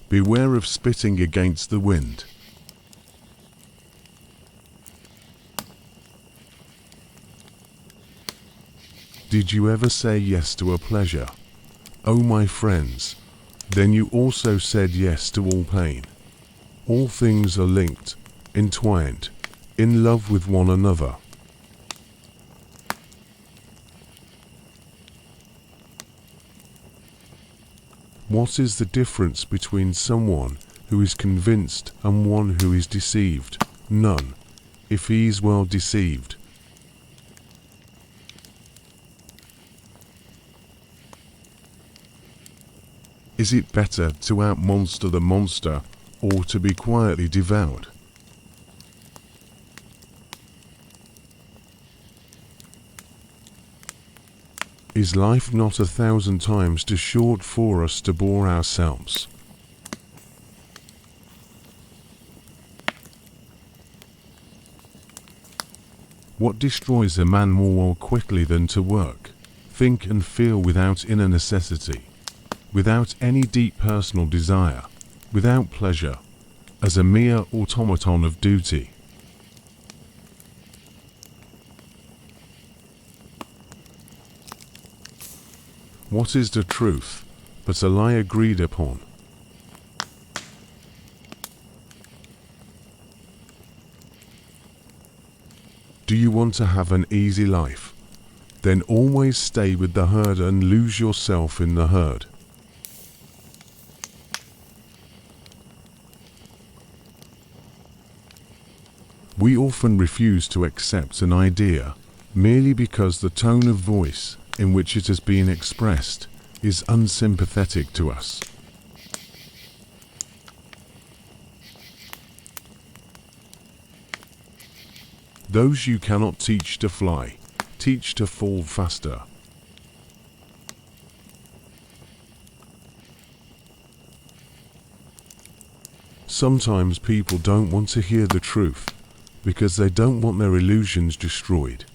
Beware of spitting against the wind. Did you ever say yes to a pleasure? Oh my friends, then you also said yes to all pain. All things are linked, entwined, in love with one another. What is the difference between someone who is convinced and one who is deceived? None, if he is well deceived. Is it better to outmonster the monster or to be quietly devoured? Is life not 1,000 times too short for us to bore ourselves? What destroys a man more quickly than to work, think and feel without inner necessity, without any deep personal desire, without pleasure, as a mere automaton of duty? What is the truth, but a lie agreed upon? Do you want to have an easy life? Then always stay with the herd and lose yourself in the herd. We often refuse to accept an idea merely because the tone of voice in which it has been expressed is unsympathetic to us. Those you cannot teach to fly, teach to fall faster. Sometimes people don't want to hear the truth because they don't want their illusions destroyed.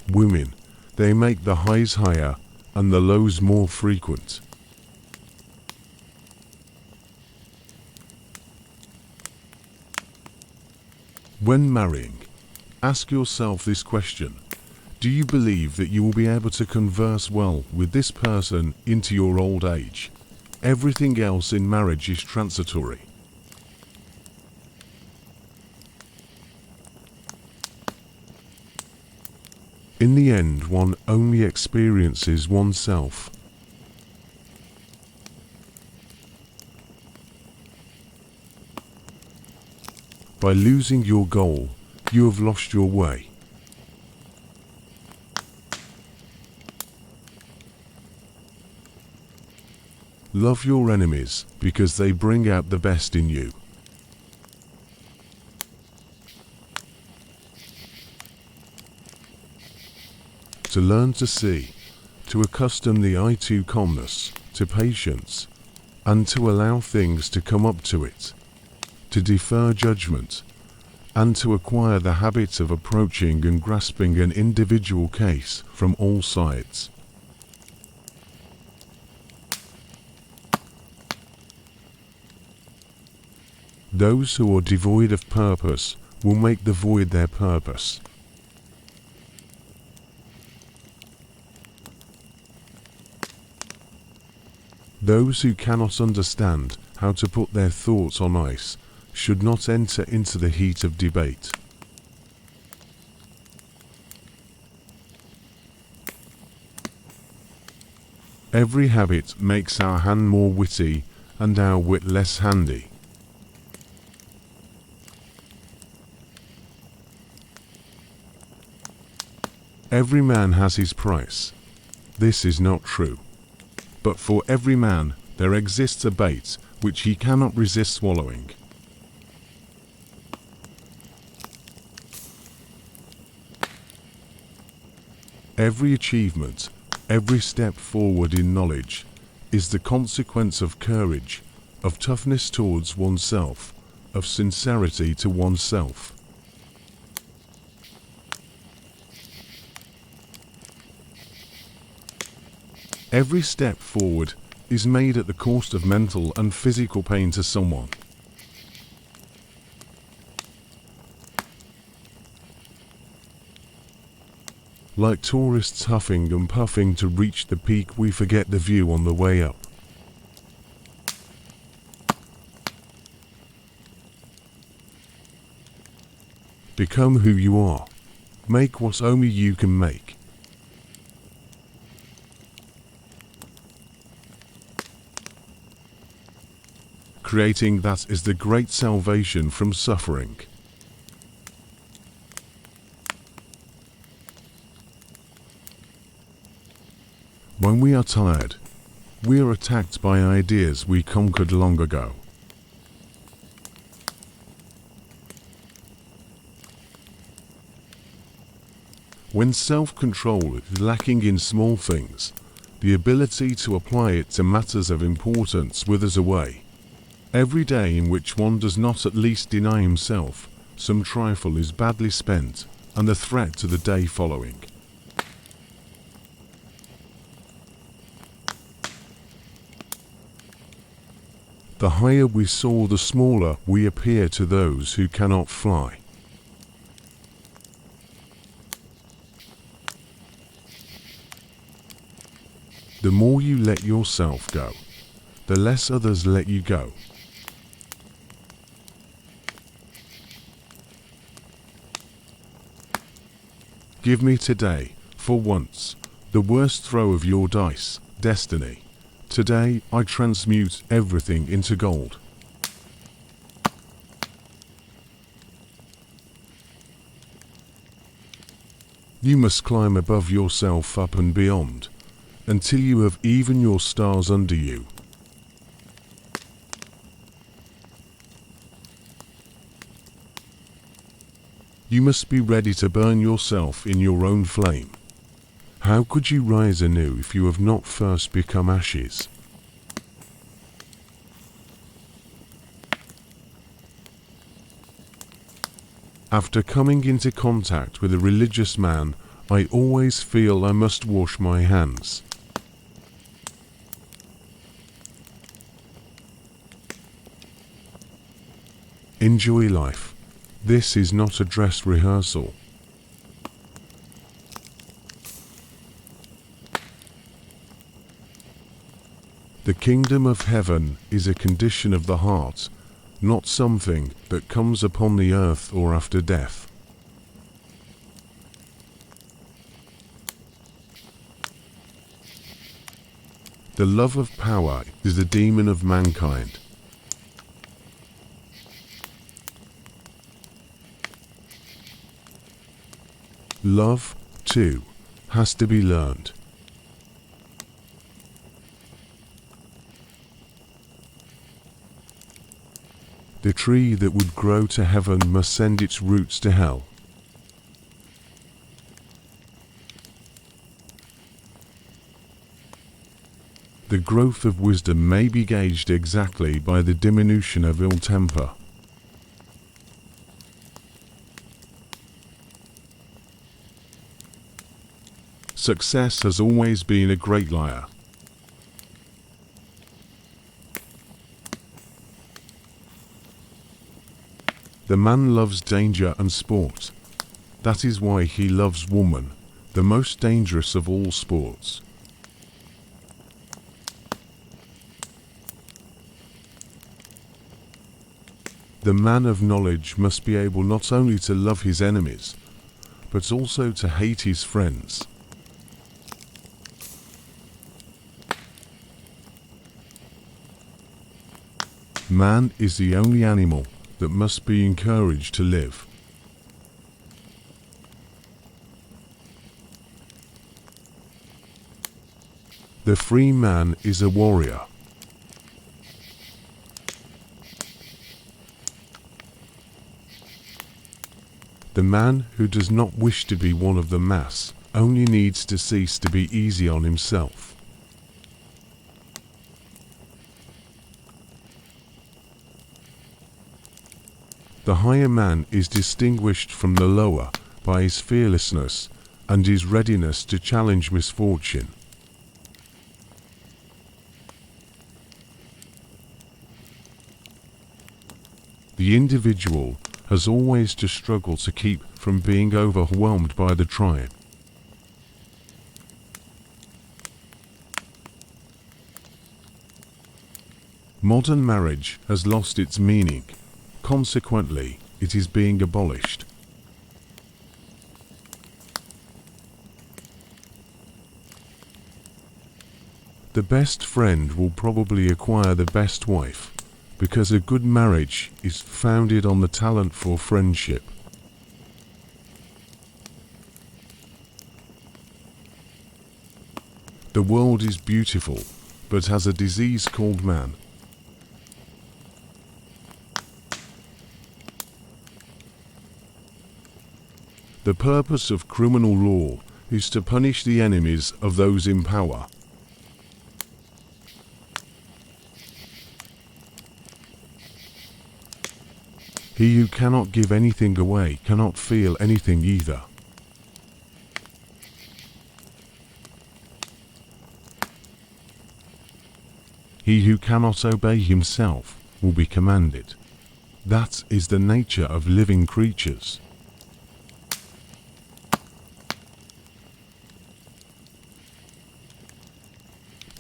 Women, they make the highs higher and the lows more frequent. When marrying, ask yourself this question: do you believe that you will be able to converse well with this person into your old age? Everything else in marriage is transitory. In the end, one only experiences oneself. By losing your goal, you have lost your way. Love your enemies because they bring out the best in you. To learn to see, to accustom the eye to calmness, to patience, and to allow things to come up to it, to defer judgment, and to acquire the habit of approaching and grasping an individual case from all sides. Those who are devoid of purpose will make the void their purpose. Those who cannot understand how to put their thoughts on ice should not enter into the heat of debate. Every habit makes our hand more witty and our wit less handy. Every man has his price. This is not true. But for every man there exists a bait which he cannot resist swallowing. Every achievement, every step forward in knowledge, is the consequence of courage, of toughness towards oneself, of sincerity to oneself. Every step forward is made at the cost of mental and physical pain to someone. Like tourists huffing and puffing to reach the peak, we forget the view on the way up. Become who you are. Make what only you can make. Creating that is the great salvation from suffering. When we are tired, we are attacked by ideas we conquered long ago. When self-control is lacking in small things, the ability to apply it to matters of importance withers away. Every day in which one does not at least deny himself some trifle is badly spent, and a threat to the day following. The higher we soar, the smaller we appear to those who cannot fly. The more you let yourself go, the less others let you go. Give me today, for once, the worst throw of your dice, destiny. Today I transmute everything into gold. You must climb above yourself, up and beyond, until you have even your stars under you. You must be ready to burn yourself in your own flame. How could you rise anew if you have not first become ashes? After coming into contact with a religious man, I always feel I must wash my hands. Enjoy life. This is not a dress rehearsal. The kingdom of heaven is a condition of the heart, not something that comes upon the earth or after death. The love of power is the demon of mankind. Love, too, has to be learned. The tree that would grow to heaven must send its roots to hell. The growth of wisdom may be gauged exactly by the diminution of ill temper. Success has always been a great liar. The man loves danger and sport. That is why he loves woman, the most dangerous of all sports. The man of knowledge must be able not only to love his enemies, but also to hate his friends. Man is the only animal that must be encouraged to live. The free man is a warrior. The man who does not wish to be one of the mass only needs to cease to be easy on himself. The higher man is distinguished from the lower by his fearlessness and his readiness to challenge misfortune. The individual has always to struggle to keep from being overwhelmed by the tribe. Modern marriage has lost its meaning. Consequently, it is being abolished. The best friend will probably acquire the best wife, because a good marriage is founded on the talent for friendship. The world is beautiful, but has a disease called man. The purpose of criminal law is to punish the enemies of those in power. He who cannot give anything away cannot feel anything either. He who cannot obey himself will be commanded. That is the nature of living creatures.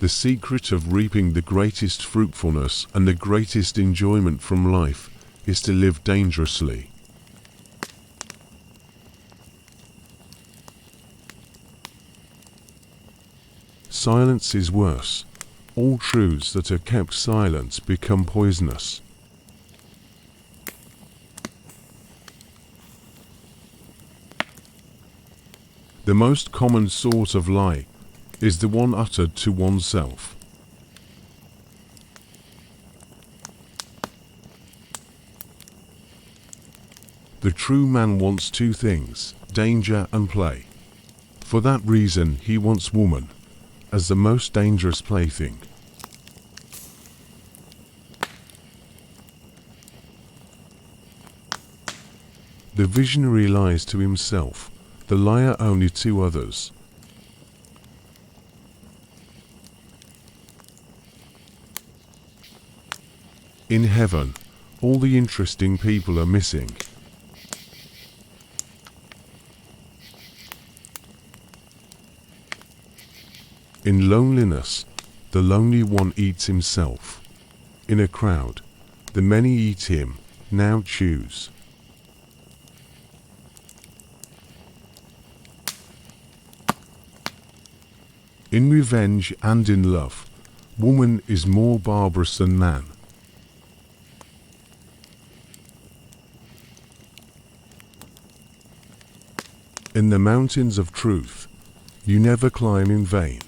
The secret of reaping the greatest fruitfulness and the greatest enjoyment from life is to live dangerously. Silence is worse. All truths that are kept silent become poisonous. The most common sort of lie is the one uttered to oneself. The true man wants two things, danger and play. For that reason he wants woman, as the most dangerous plaything. The visionary lies to himself, the liar only to others. In heaven, all the interesting people are missing. In loneliness, the lonely one eats himself. In a crowd, the many eat him. Now choose. In revenge and in love, woman is more barbarous than man. In the mountains of truth, you never climb in vain.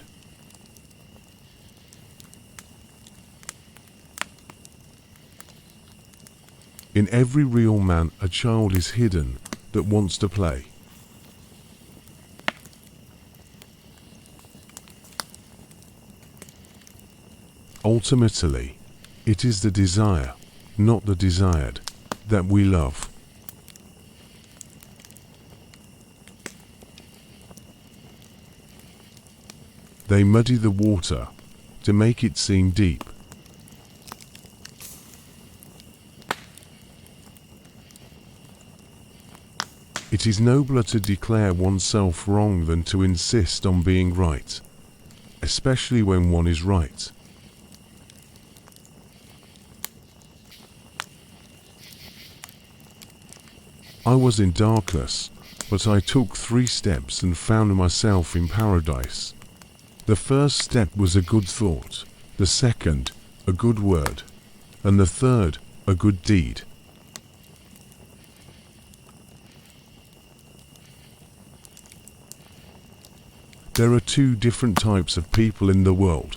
In every real man, a child is hidden that wants to play. Ultimately, it is the desire, not the desired, that we love. They muddy the water to make it seem deep. It is nobler to declare oneself wrong than to insist on being right, especially when one is right. I was in darkness, but I took 3 steps and found myself in paradise. The first step was a good thought, the second, a good word, and the third, a good deed. There are 2 different types of people in the world,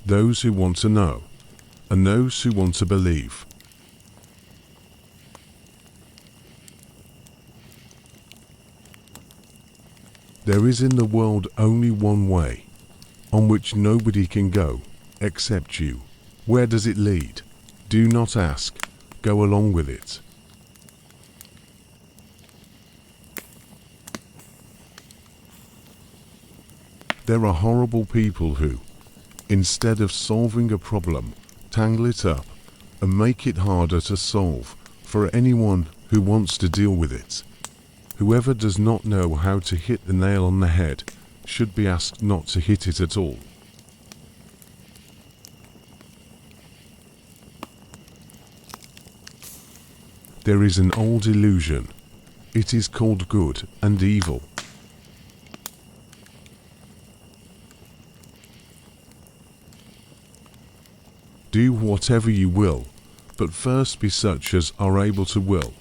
those who want to know, and those who want to believe. There is in the world only one way, on which nobody can go, except you. Where does it lead? Do not ask, go along with it. There are horrible people who, instead of solving a problem, tangle it up and make it harder to solve, for anyone who wants to deal with it. Whoever does not know how to hit the nail on the head should be asked not to hit it at all. There is an old illusion. It is called good and evil. Do whatever you will, but first be such as are able to will.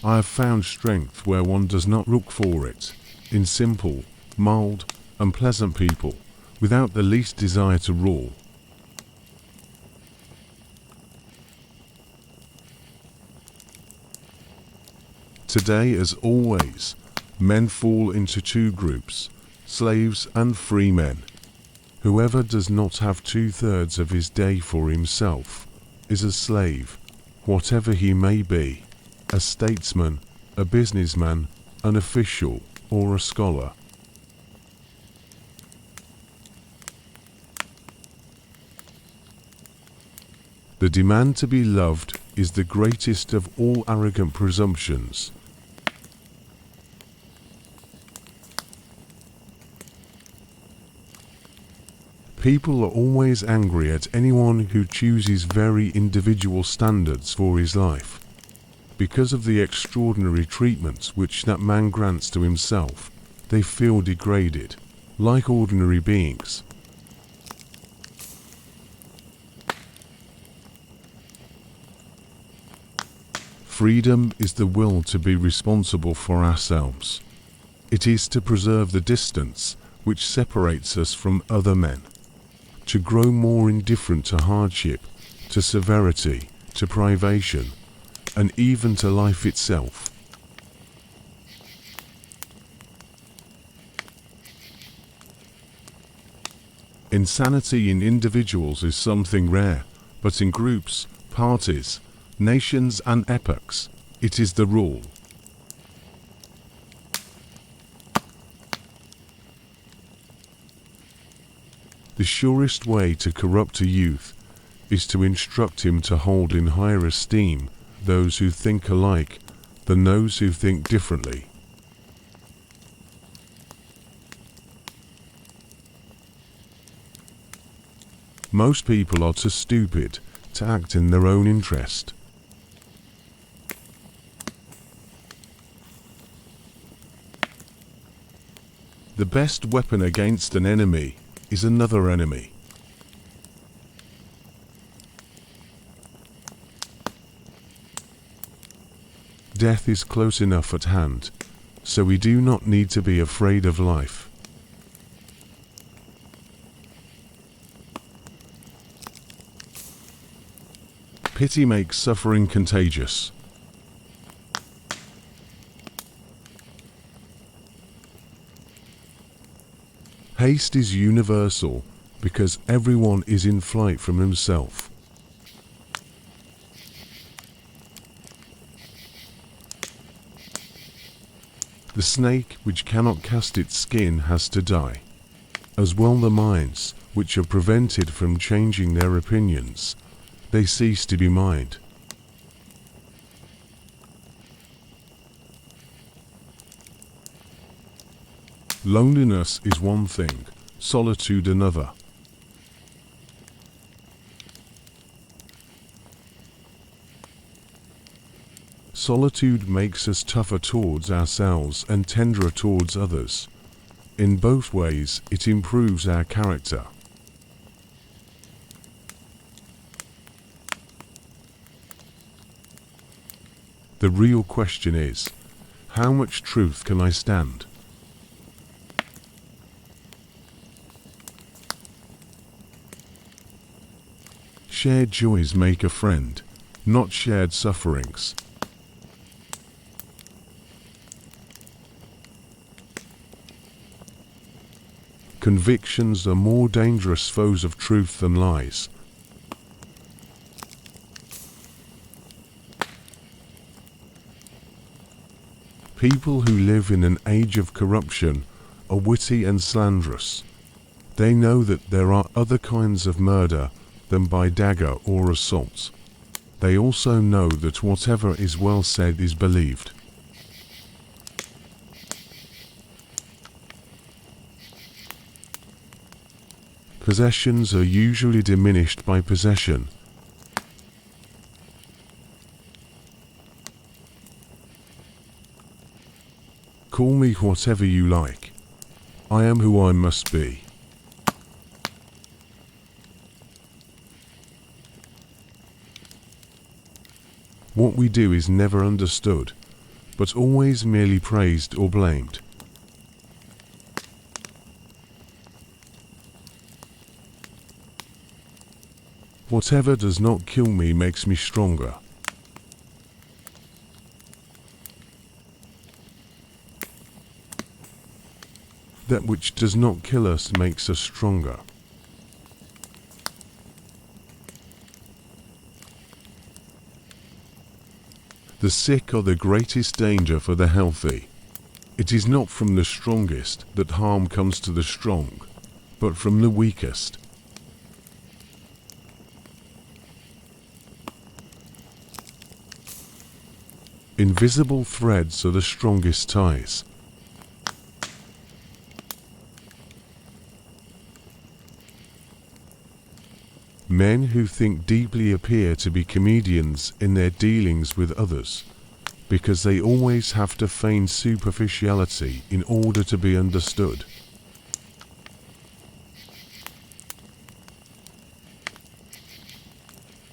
I have found strength where one does not look for it, in simple, mild, and pleasant people, without the least desire to rule. Today, as always, men fall into two groups, slaves and free men. Whoever does not have 2/3 of his day for himself is a slave, whatever he may be, a statesman, a businessman, an official, or a scholar. The demand to be loved is the greatest of all arrogant presumptions. People are always angry at anyone who chooses very individual standards for his life. Because of the extraordinary treatment which that man grants to himself, they feel degraded, like ordinary beings. Freedom is the will to be responsible for ourselves. It is to preserve the distance which separates us from other men, to grow more indifferent to hardship, to severity, to privation, and even to life itself. Insanity in individuals is something rare, but in groups, parties, nations and epochs, it is the rule. The surest way to corrupt a youth is to instruct him to hold in higher esteem those who think alike than those who think differently. Most people are too stupid to act in their own interest. The best weapon against an enemy is another enemy. Death is close enough at hand, so we do not need to be afraid of life. Pity makes suffering contagious. Haste is universal because everyone is in flight from himself. The snake which cannot cast its skin has to die. As well the minds which are prevented from changing their opinions, they cease to be mind. Loneliness is one thing, solitude another. Solitude makes us tougher towards ourselves and tenderer towards others. In both ways, it improves our character. The real question is, how much truth can I stand? Shared joys make a friend, not shared sufferings. Convictions are more dangerous foes of truth than lies. People who live in an age of corruption are witty and slanderous. They know that there are other kinds of murder than by dagger or assault. They also know that whatever is well said is believed. Possessions are usually diminished by possession. Call me whatever you like. I am who I must be. What we do is never understood, but always merely praised or blamed. Whatever does not kill me makes me stronger. That which does not kill us makes us stronger. The sick are the greatest danger for the healthy. It is not from the strongest that harm comes to the strong, but from the weakest. Invisible threads are the strongest ties. Men who think deeply appear to be comedians in their dealings with others, because they always have to feign superficiality in order to be understood.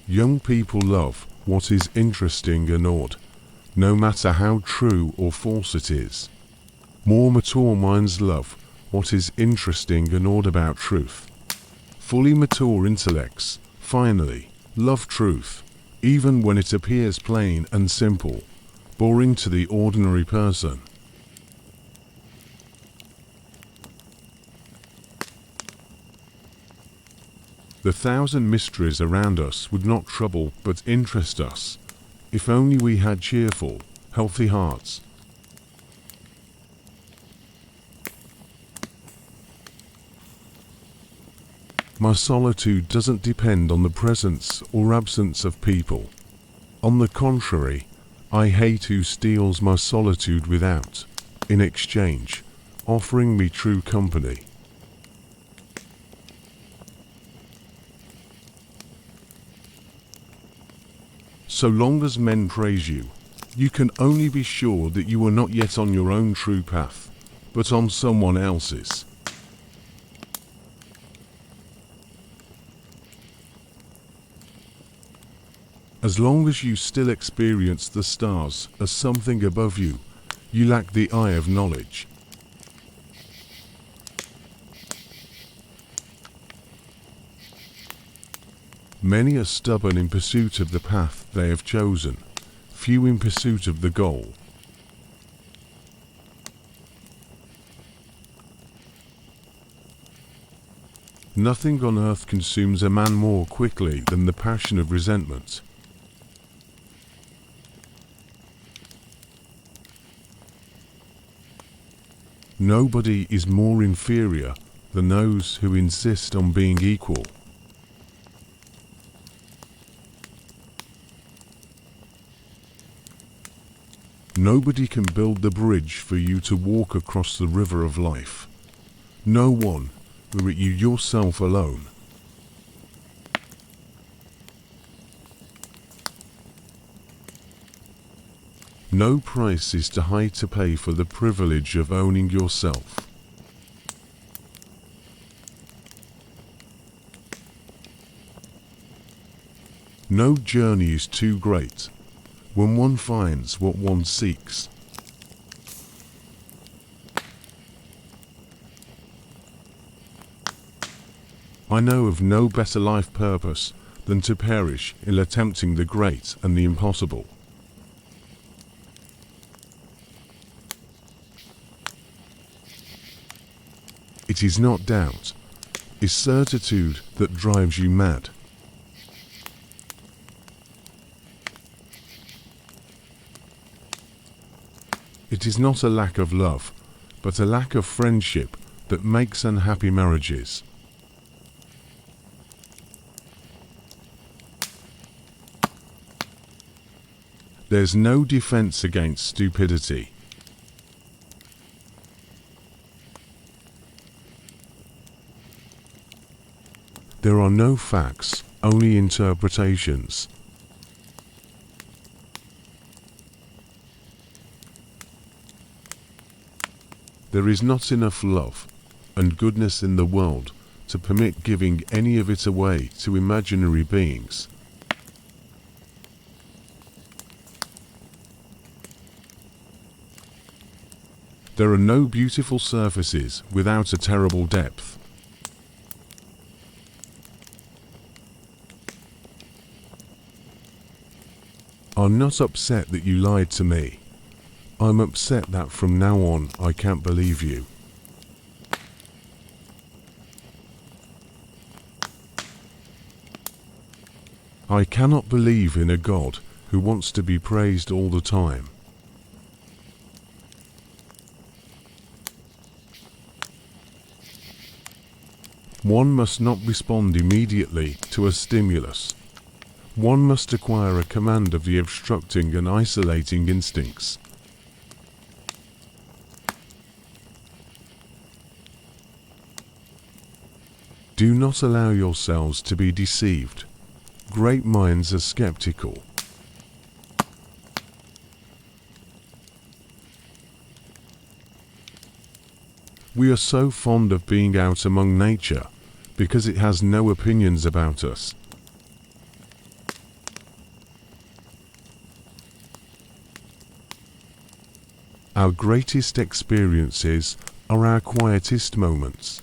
Young people love what is interesting and odd, no matter how true or false it is. More mature minds love what is interesting and odd about truth. Fully mature intellects, finally, love truth, even when it appears plain and simple, boring to the ordinary person. The thousand mysteries around us would not trouble but interest us, if only we had cheerful, healthy hearts. My solitude doesn't depend on the presence or absence of people. On the contrary, I hate who steals my solitude without, in exchange, offering me true company. So long as men praise you, you can only be sure that you are not yet on your own true path, but on someone else's. As long as you still experience the stars as something above you, you lack the eye of knowledge. Many are stubborn in pursuit of the path they have chosen, few in pursuit of the goal. Nothing on earth consumes a man more quickly than the passion of resentment. Nobody is more inferior than those who insist on being equal. Nobody can build the bridge for you to walk across the river of life. No one, were it you yourself alone. No price is too high to pay for the privilege of owning yourself. No journey is too great when one finds what one seeks. I know of no better life purpose than to perish in attempting the great and the impossible. It is not doubt, it's certitude that drives you mad. It is not a lack of love, but a lack of friendship that makes unhappy marriages. There's no defense against stupidity. There are no facts, only interpretations. There is not enough love and goodness in the world to permit giving any of it away to imaginary beings. There are no beautiful surfaces without a terrible depth. I'm not upset that you lied to me. I'm upset that from now on I can't believe you. I cannot believe in a God who wants to be praised all the time. One must not respond immediately to a stimulus. One must acquire a command of the obstructing and isolating instincts. Do not allow yourselves to be deceived. Great minds are skeptical. We are so fond of being out among nature because it has no opinions about us. Our greatest experiences are our quietest moments.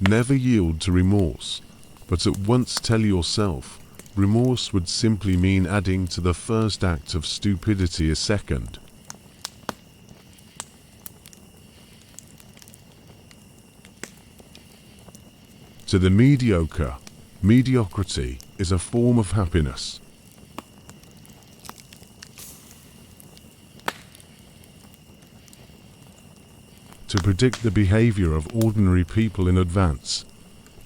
Never yield to remorse, but at once tell yourself, remorse would simply mean adding to the first act of stupidity a second. To the mediocre, mediocrity is a form of happiness. To predict the behavior of ordinary people in advance,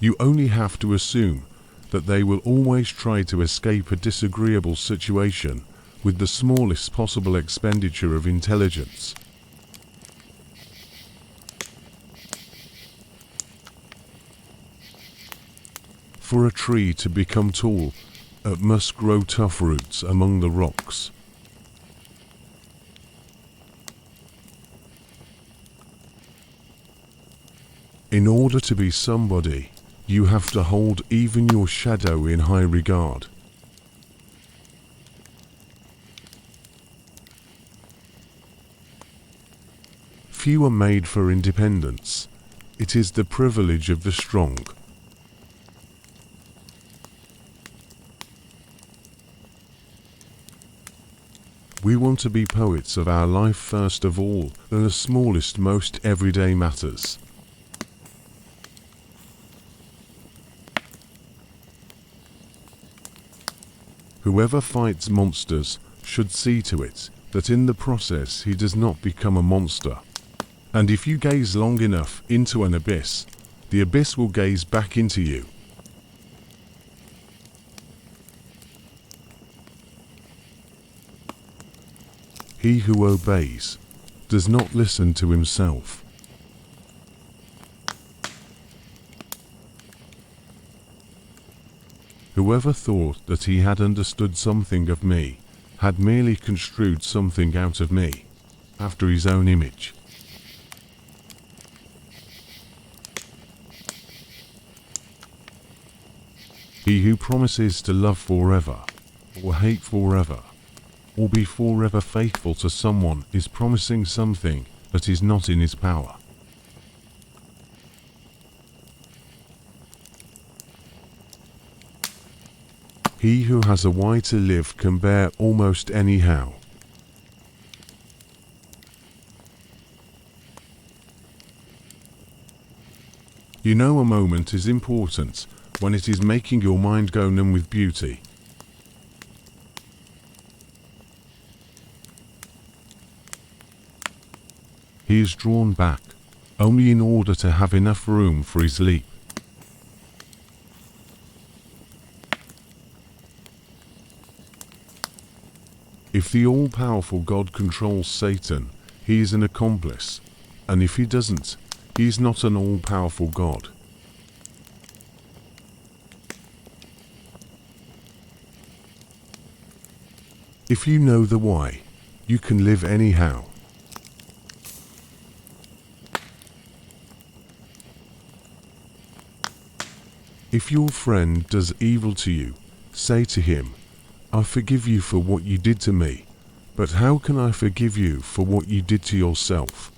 you only have to assume that they will always try to escape a disagreeable situation with the smallest possible expenditure of intelligence. For a tree to become tall, it must grow tough roots among the rocks. In order to be somebody, you have to hold even your shadow in high regard. Few are made for independence. It is the privilege of the strong. We want to be poets of our life first of all, than the smallest, most everyday matters. Whoever fights monsters should see to it that in the process he does not become a monster. And if you gaze long enough into an abyss, the abyss will gaze back into you. He who obeys does not listen to himself. Whoever thought that he had understood something of me had merely construed something out of me, after his own image. He who promises to love forever, or hate forever, or be forever faithful to someone is promising something that is not in his power. He who has a why to live can bear almost any how. You know a moment is important when it is making your mind go numb with beauty. He is drawn back, only in order to have enough room for his leap. If the all-powerful God controls Satan, he is an accomplice, and if he doesn't, he is not an all-powerful God. If you know the why, you can live anyhow. If your friend does evil to you, say to him, I forgive you for what you did to me, but how can I forgive you for what you did to yourself?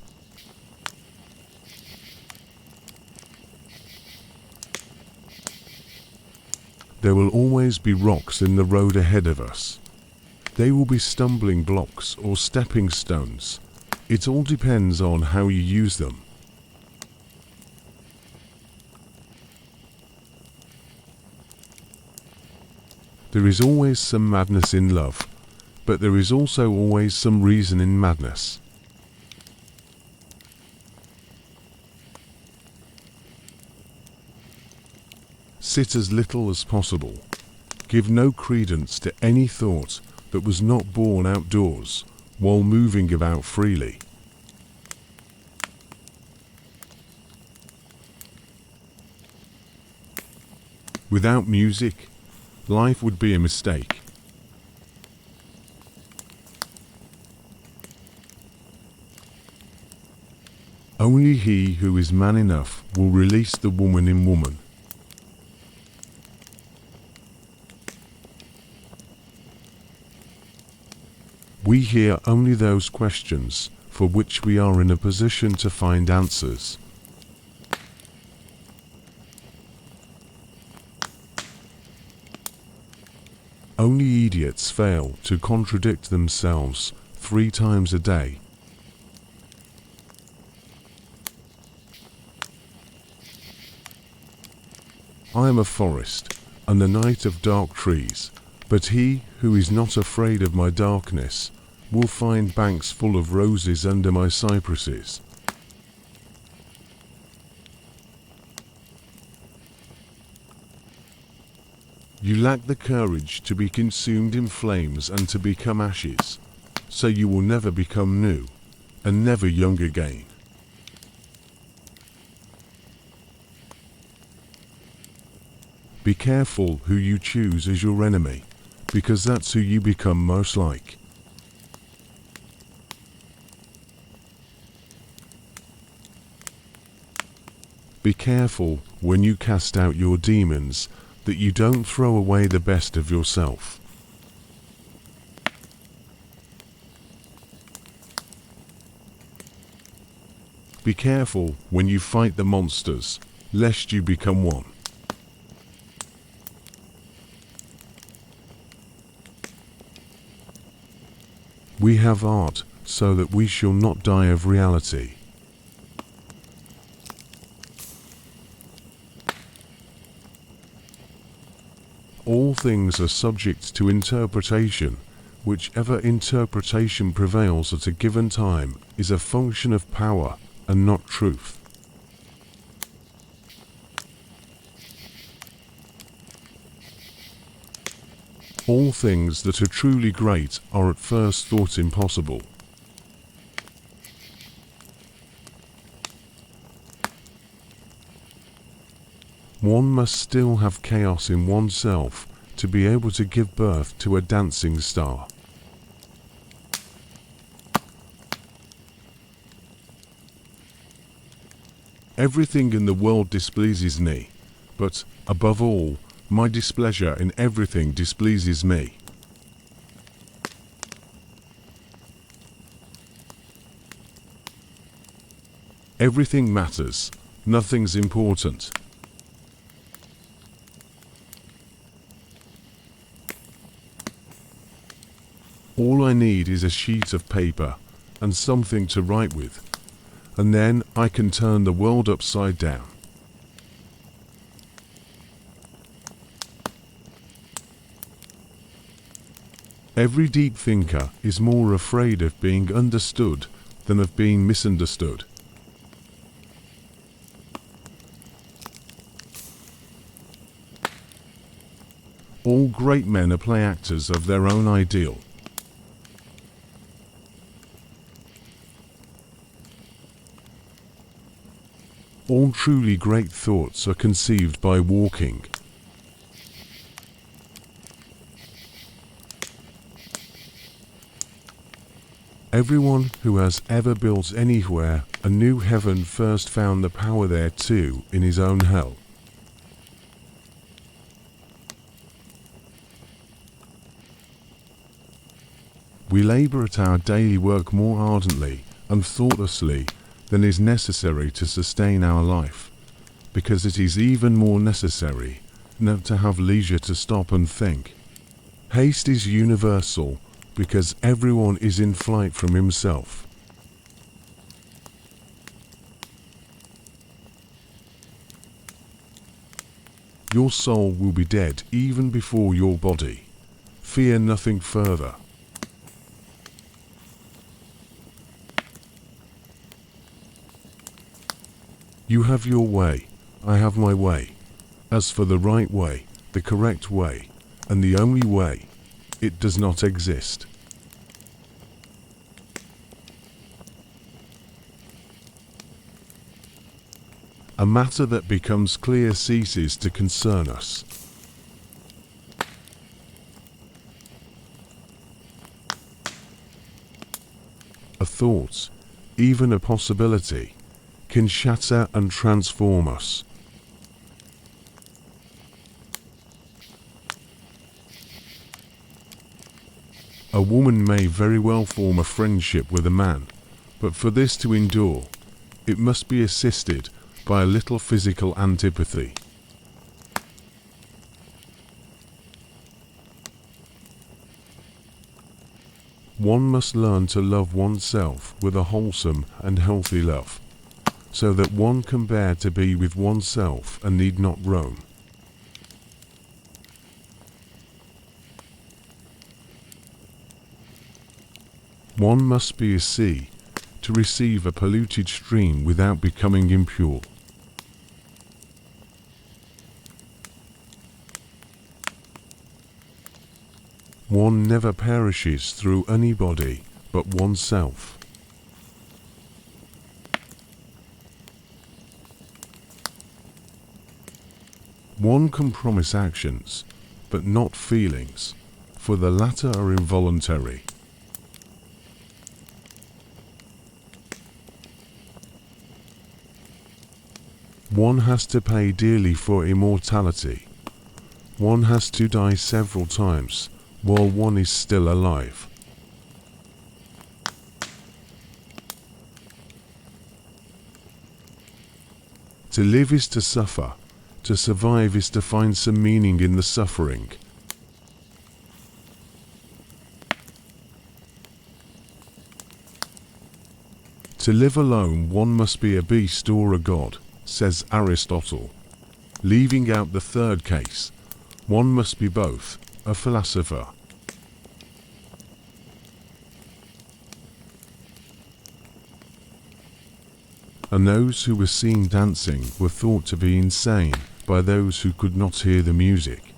There will always be rocks in the road ahead of us. They will be stumbling blocks or stepping stones. It all depends on how you use them. There is always some madness in love, but there is also always some reason in madness. Sit as little as possible. Give no credence to any thought that was not born outdoors while moving about freely. Without music, life would be a mistake. Only he who is man enough will release the woman in woman. We hear only those questions for which we are in a position to find answers. Only idiots fail to contradict themselves 3 times a day. I am a forest and a night of dark trees, but he who is not afraid of my darkness will find banks full of roses under my cypresses. You lack the courage to be consumed in flames and to become ashes, so you will never become new, and never young again. Be careful who you choose as your enemy, because that's who you become most like. Be careful when you cast out your demons that you don't throw away the best of yourself. Be careful when you fight the monsters, lest you become one. We have art so that we shall not die of reality. All things are subject to interpretation. Whichever interpretation prevails at a given time is a function of power and not truth. All things that are truly great are at first thought impossible. One must still have chaos in oneself to be able to give birth to a dancing star. Everything in the world displeases me, but, above all, my displeasure in everything displeases me. Everything matters, nothing's important. All I need is a sheet of paper and something to write with, and then I can turn the world upside down. Every deep thinker is more afraid of being understood than of being misunderstood. All great men are play actors of their own ideal. All truly great thoughts are conceived by walking. Everyone who has ever built anywhere a new heaven first found the power thereto in his own hell. We labor at our daily work more ardently and thoughtlessly than is necessary to sustain our life, because it is even more necessary not to have leisure to stop and think. Haste is universal, because everyone is in flight from himself. Your soul will be dead even before your body. Fear nothing further. You have your way, I have my way. As for the right way, the correct way, and the only way, it does not exist. A matter that becomes clear ceases to concern us. A thought, even a possibility, can shatter and transform us. A woman may very well form a friendship with a man, but for this to endure, it must be assisted by a little physical antipathy. One must learn to love oneself with a wholesome and healthy love, so that one can bear to be with oneself and need not roam. One must be a sea to receive a polluted stream without becoming impure. One never perishes through anybody but oneself. One can promise actions, but not feelings, for the latter are involuntary. One has to pay dearly for immortality. One has to die several times while one is still alive. To live is to suffer. To survive is to find some meaning in the suffering. To live alone one must be a beast or a god, says Aristotle. Leaving out the third case, one must be both, a philosopher. And those who were seen dancing were thought to be insane by those who could not hear the music.